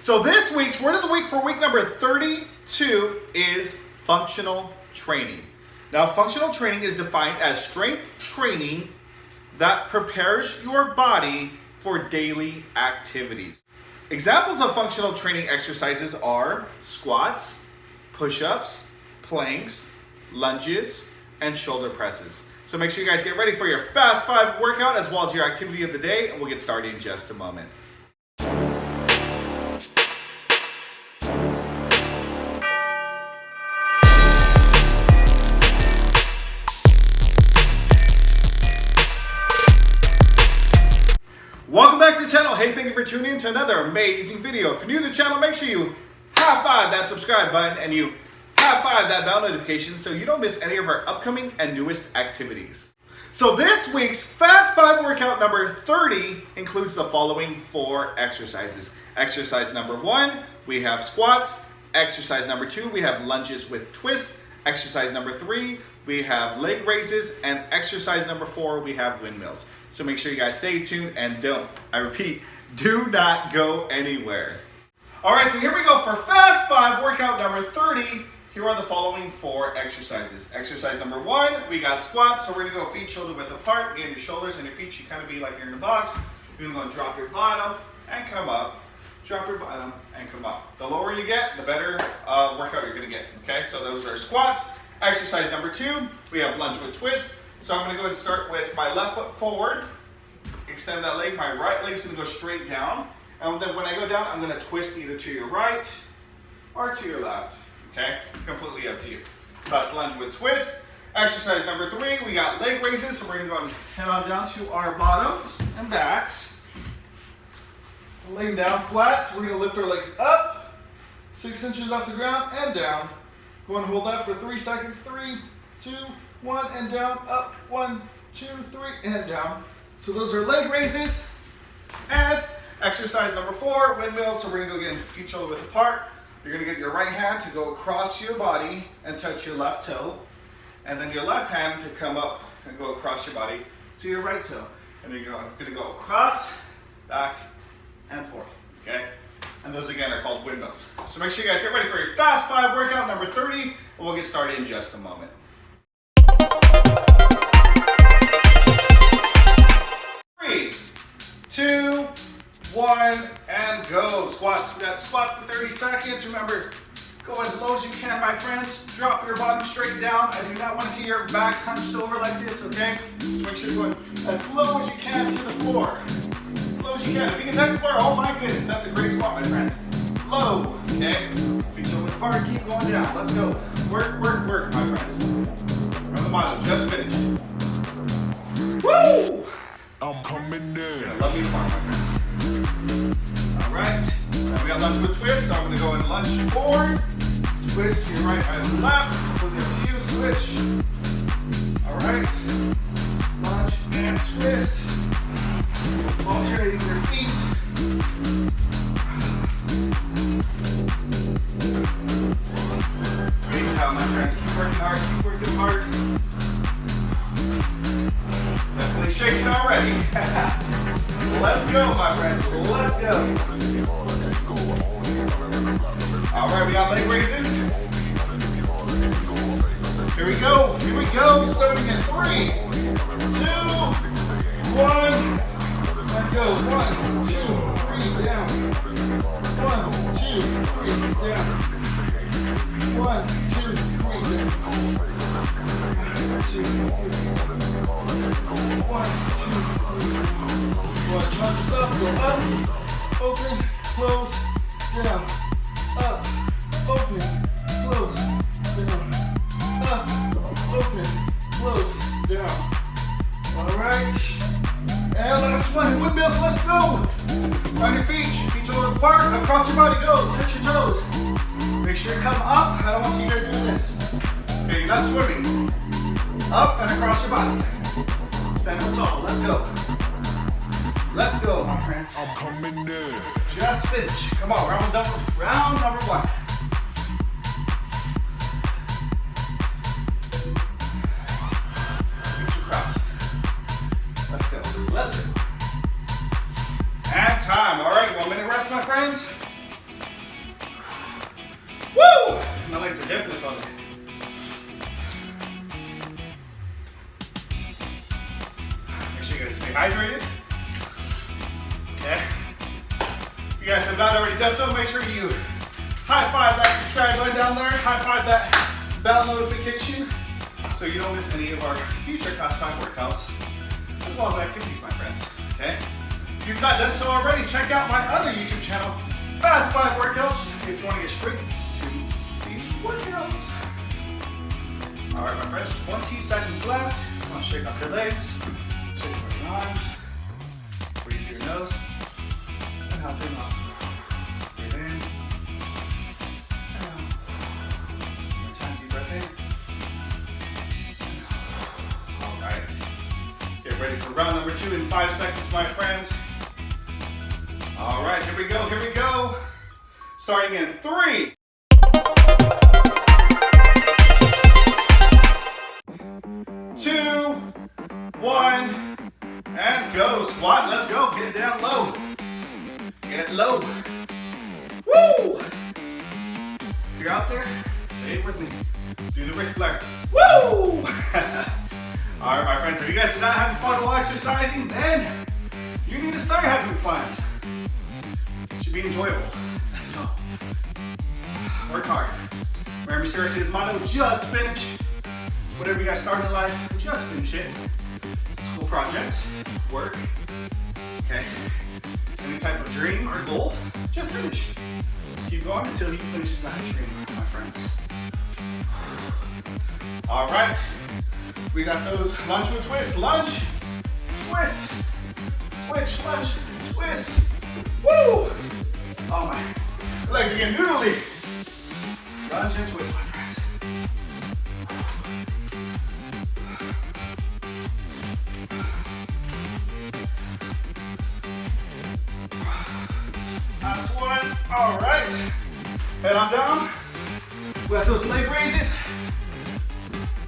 So this week's word of the week for week number 32 is functional training. Now, functional training is defined as strength training that prepares your body for daily activities. Examples of functional training exercises are squats, push-ups, planks, lunges, and shoulder presses. So make sure you guys get ready for your Fast 5 workout as well as your activity of the day, and we'll get started in just a moment. Welcome back to the channel. Hey, thank you for tuning in to another amazing video. If you're new to the channel, make sure you high five that subscribe button and you high five that bell notification so you don't miss any of our upcoming and newest activities. So this week's Fast 5 workout number 30 includes the following 4 exercises. Exercise number 1, we have squats. Exercise number 2, we have lunges with twists. Exercise number 3, we have leg raises. And exercise number 4, we have windmills. So make sure you guys stay tuned and I repeat, do not go anywhere. All right, so here we go for Fast 5 workout number 30. Here are the following 4 exercises. Exercise number 1, we got squats. So we're gonna go feet shoulder width apart. Again, your shoulders and your feet should kind of be like you're in a box. You're gonna drop your bottom and come up. Drop your bottom and come up. The lower you get, the better workout you're gonna get, okay? So those are squats. Exercise number 2, we have lunge with twist. So I'm gonna go ahead and start with my left foot forward. Extend that leg, my right leg's gonna go straight down. And then when I go down, I'm gonna twist either to your right or to your left, okay? Completely up to you. So that's lunge with twist. Exercise number 3, we got leg raises. So we're gonna go and head on down to our bottoms and backs. Laying down flat, so we're gonna lift our legs up, 6 inches off the ground and down. Go and hold that for 3 seconds. 3, 2, 1, and down, up, 1, 2, 3, and down. So those are leg raises. And exercise number 4, windmills. So we're gonna go get feet shoulder width apart. You're gonna get your right hand to go across your body and touch your left toe. And then your left hand to come up and go across your body to your right toe. And then you're gonna go across, back, and forth, okay? And those again are called windmills. So make sure you guys get ready for your Fast 5 workout number 30, and we'll get started in just a moment. 3, 2, 1, and go. Squats. We got squat for 30 seconds. Remember, go as low as you can, my friends. Drop your bottom straight down. I do not want to see your backs hunched over like this, okay? So make sure you're going as low as you can to the floor. As low as you can. If you can touch the floor, oh my goodness, that's a great squat, my friends. Low, okay? Feet shoulder width apart, keep going down. Let's go. Work, work, work, my friends. From the motto, just finished. Woo! I'm coming in. Love you far, my friends. All right. Now we got lunge with twist. So I'm going to go and lunge forward. Twist to your right and left. We'll get to you. Switch. All right. Lunge and twist. Alternating your feet. Great job, my friends. Keep working hard. Keep working hard. Definitely shaking already. Let's go, my friends. Let's go. All right, we got leg raises. Here we go. Here we go. Starting in 3, 2, 1. And go. 1, 2, 3, down. 1, 2, 3, down. 1, 2, 3, down. 2, 3. 1, 2, 3. Well, chop yourself, go up, open, close, down, up, open, close, down, up, open, close, down. All right, and last one, windmills, let's go. On your feet shoulder apart, across your body, go, touch your toes. Make sure you come up, I don't want to see you guys doing this. Okay, you're not swimming. Up and across your body. Stand up tall, let's go. Let's go, my friends. I'm coming in. Just finish. Come on, we're almost done with round number 1. Reach across. Let's go. Let's go. And time. All right, 1 minute rest, my friends. definitely fun. Make sure you guys stay hydrated. Okay. If you guys have not already done so, make sure you high five that subscribe button down there. High five that bell notification so you don't miss any of our future Fast 5 workouts as well as activities, my friends. Okay. If you've not done so already, check out my other YouTube channel, Fast 5 Workouts, if you want to get straight to these workouts. All right, my friends, 20 seconds left. Now shake off your legs, shake off your arms, breathe through your nose, and out through your mouth. Breathe in, and out. One time, deep breath in, and out. All right. Get ready for round number 2 in 5 seconds, my friends. All right, here we go, here we go. Starting in 3, 2, 1, and go. Squat, let's go. Get it down low. Get it low. Woo! If you're out there, say it with me. Do the Ric Flair. Woo! All right, my friends, if you guys are not having fun while exercising, then you need to start having fun. It should be enjoyable. Let's go. Work hard. Remember Garcia's motto, just finish. Whatever you guys start in life, just finish it. School projects, work, okay? Any type of dream or goal, just finish. Keep going until you finish that dream, my friends. All right. We got those lunge with twist, lunge, twist, switch, lunge, twist. Woo! Oh my legs are getting noodly. Lunge and twist, my friends. That's one. All right. Head on down. We got those leg raises.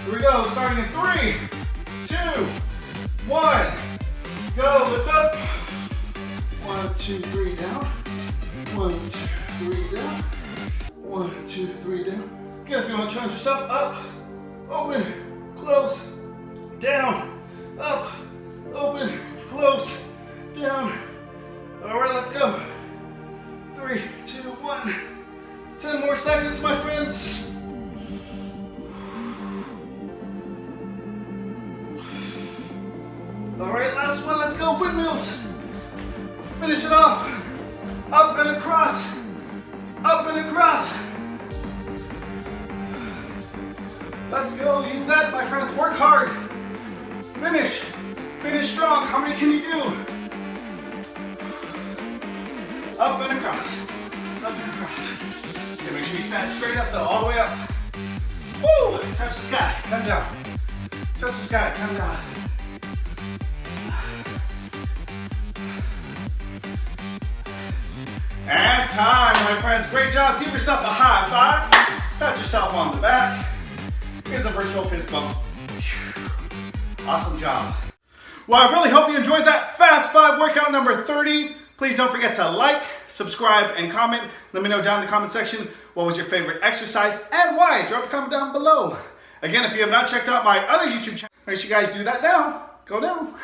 Here we go, starting in 3, 2, 1. Go, lift up. 1, 2, 3, down. 1, 2, 3, down. 1, 2, 3, down. Again, if you want to challenge yourself, up, open, close, down, up, open, close, down. All right, let's go. 3, 2, 1. 10 more seconds, my friends. All right, last one, let's go, windmills. Finish it off. Up and across, up and across. Let's go, you got it, my friends, work hard. Finish, finish strong. How many can you do? Up and across, up and across. Okay, make sure you stand straight up though, all the way up. Woo, touch the sky, come down. Touch the sky, come down. And time, my friends. Great job. Give yourself a high five. Pat yourself on the back. Here's a virtual fist bump. Awesome job. Well, I really hope you enjoyed that Fast 5 workout number 30. Please don't forget to like, subscribe, and comment. Let me know down in the comment section what was your favorite exercise and why. Drop a comment down below. Again, if you have not checked out my other YouTube channel, make sure you guys do that now. Go down.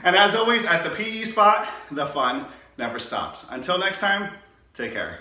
And as always, at the PE spot, the fun never stops. Until next time, take care.